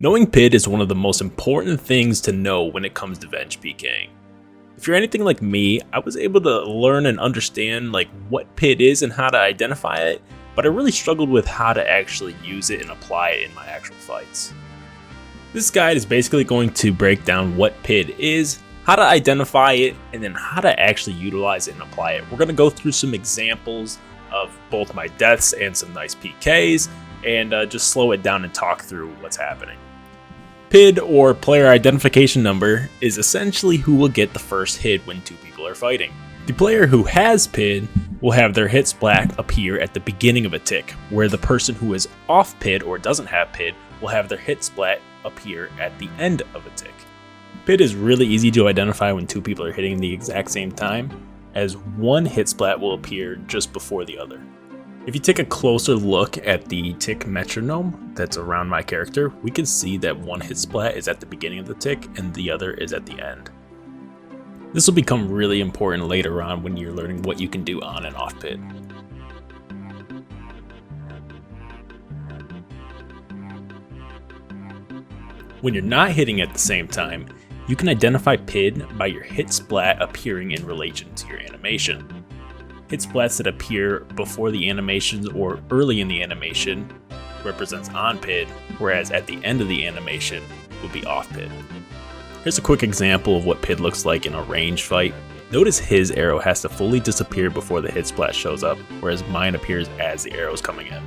Knowing PID is one of the most important things to know when it comes to Venge PKing. If you're anything like me, I was able to learn and understand what PID is and how to identify it, but I really struggled with how to actually use it and apply it in my actual fights. This guide is basically going to break down what PID is, how to identify it, and then how to actually utilize it and apply it. We're going to go through some examples of both my deaths and some nice PKs, and just slow it down and talk through what's happening. PID, or player identification number, is essentially who will get the first hit when two people are fighting. The player who has PID will have their hit splat appear at the beginning of a tick, where the person who is off PID or doesn't have PID will have their hit splat appear at the end of a tick. PID is really easy to identify when two people are hitting the exact same time, as one hit splat will appear just before the other. If you take a closer look at the tick metronome that's around my character, we can see that one hit splat is at the beginning of the tick and the other is at the end. This will become really important later on when you're learning what you can do on and off PID. When you're not hitting at the same time, you can identify PID by your hit splat appearing in relation to your animation. Hit splats that appear before the animations or early in the animation represents on-PID, whereas at the end of the animation would be off-PID. Here's a quick example of what PID looks like in a range fight. Notice his arrow has to fully disappear before the hit splat shows up, whereas mine appears as the arrow is coming in.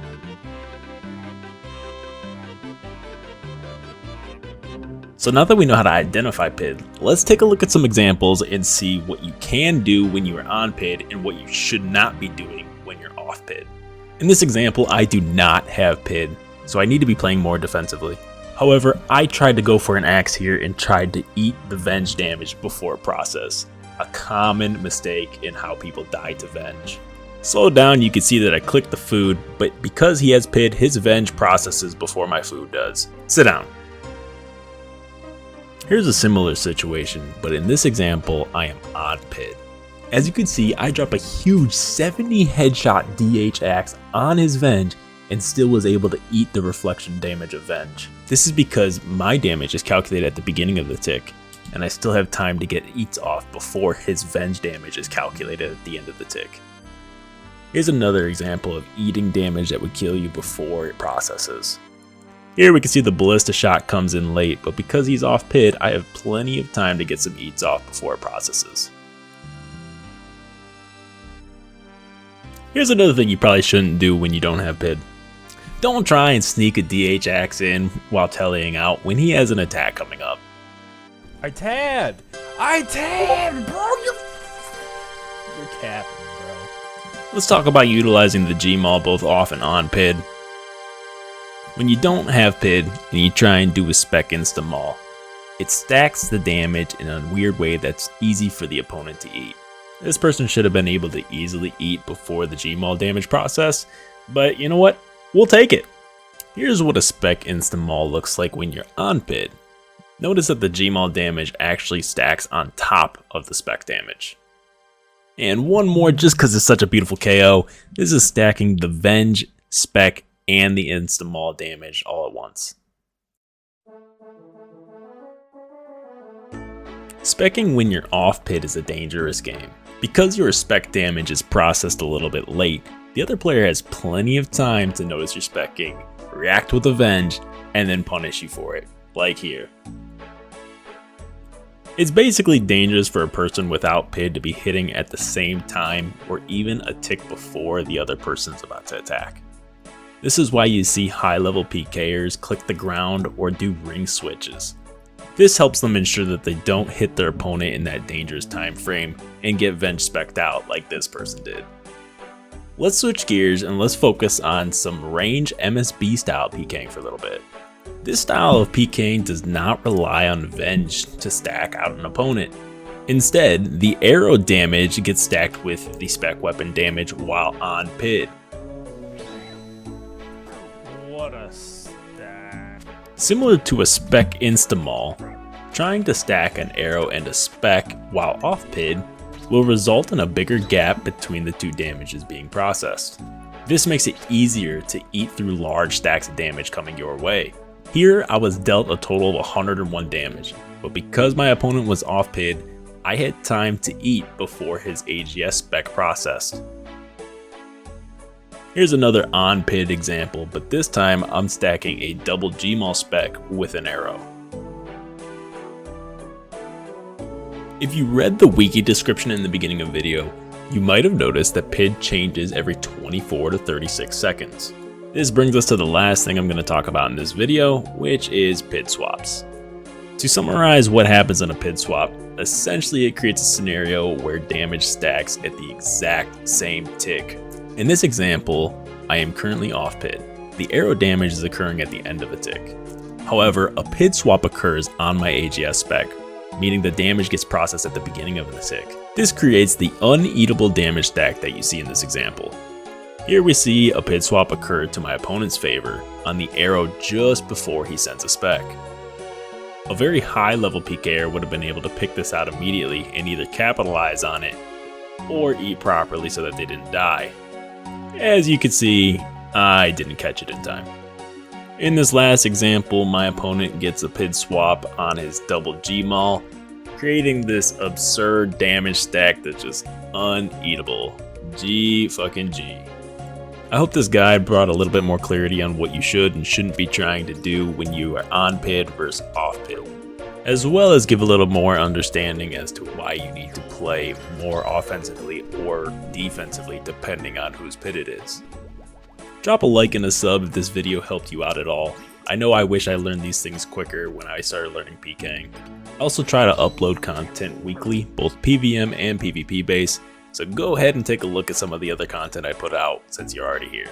So now that we know how to identify PID, let's take a look at some examples and see what you can do when you are on PID and what you should not be doing when you're off PID. In this example, I do not have PID, so I need to be playing more defensively. However, I tried to go for an axe here and tried to eat the Venge damage before process, a common mistake in how people die to Venge. Slowed down, you can see that I clicked the food, but because he has PID, his Venge processes before my food does. Sit down. Here's a similar situation, but in this example, I am on PID. As you can see, I drop a huge 70 headshot DH axe on his Venge and still was able to eat the reflection damage of Venge. This is because my damage is calculated at the beginning of the tick, and I still have time to get eats off before his Venge damage is calculated at the end of the tick. Here's another example of eating damage that would kill you before it processes. Here we can see the ballista shot comes in late, but because he's off PID, I have plenty of time to get some eats off before it processes. Here's another thing you probably shouldn't do when you don't have PID. Don't try and sneak a DH axe in while teleing out when he has an attack coming up. I tad, bro, you're capping, bro. Let's talk about utilizing the G-maul both off and on PID. When you don't have PID and you try and do a spec insta-maul, it stacks the damage in a weird way that's easy for the opponent to eat. This person should have been able to easily eat before the G-maul damage process, but you know what? We'll take it. Here's what a spec insta-maul looks like when you're on PID. Notice that the G-maul damage actually stacks on top of the spec damage. And one more, just because it's such a beautiful KO, this is stacking the Venge, spec, and the insta-maul damage all at once. Specking when you're off PID is a dangerous game. Because your spec damage is processed a little bit late, the other player has plenty of time to notice your specking, react with a Venge, and then punish you for it, like here. It's basically dangerous for a person without PID to be hitting at the same time or even a tick before the other person's about to attack. This is why you see high-level PKers click the ground or do ring switches. This helps them ensure that they don't hit their opponent in that dangerous time frame and get Venge specced out like this person did. Let's switch gears and let's focus on some range MSB style PKing for a little bit. This style of PKing does not rely on Venge to stack out an opponent. Instead, the arrow damage gets stacked with the spec weapon damage while on PID. What a stack. Similar to a spec insta-maul, trying to stack an arrow and a spec while off PID will result in a bigger gap between the two damages being processed. This makes it easier to eat through large stacks of damage coming your way. Here I was dealt a total of 101 damage, but because my opponent was off-PID, I had time to eat before his AGS spec processed. Here's another on-PID example, but this time I'm stacking a double G-maul spec with an arrow. If you read the wiki description in the beginning of the video, you might have noticed that PID changes every 24 to 36 seconds. This brings us to the last thing I'm going to talk about in this video, which is PID swaps. To summarize what happens in a PID swap, essentially it creates a scenario where damage stacks at the exact same tick. In this example, I am currently off PID. The arrow damage is occurring at the end of a tick. However, a PID swap occurs on my AGS spec, meaning the damage gets processed at the beginning of the tick. This creates the uneatable damage stack that you see in this example. Here we see a PID swap occur to my opponent's favor on the arrow just before he sends a spec. A very high level PKer would have been able to pick this out immediately and either capitalize on it or eat properly so that they didn't die. As you can see, I didn't catch it in time. In this last example, my opponent gets a PID swap on his double G-maul, creating this absurd damage stack that's just uneatable. G fucking G. I hope this guide brought a little bit more clarity on what you should and shouldn't be trying to do when you are on PID versus off PID, as well as give a little more understanding as to why you need to play more offensively or defensively depending on whose PID it is. Drop a like and a sub if this video helped you out at all. I know I wish I learned these things quicker when I started learning PKing. I also try to upload content weekly, both PVM and PvP based, so go ahead and take a look at some of the other content I put out since you're already here.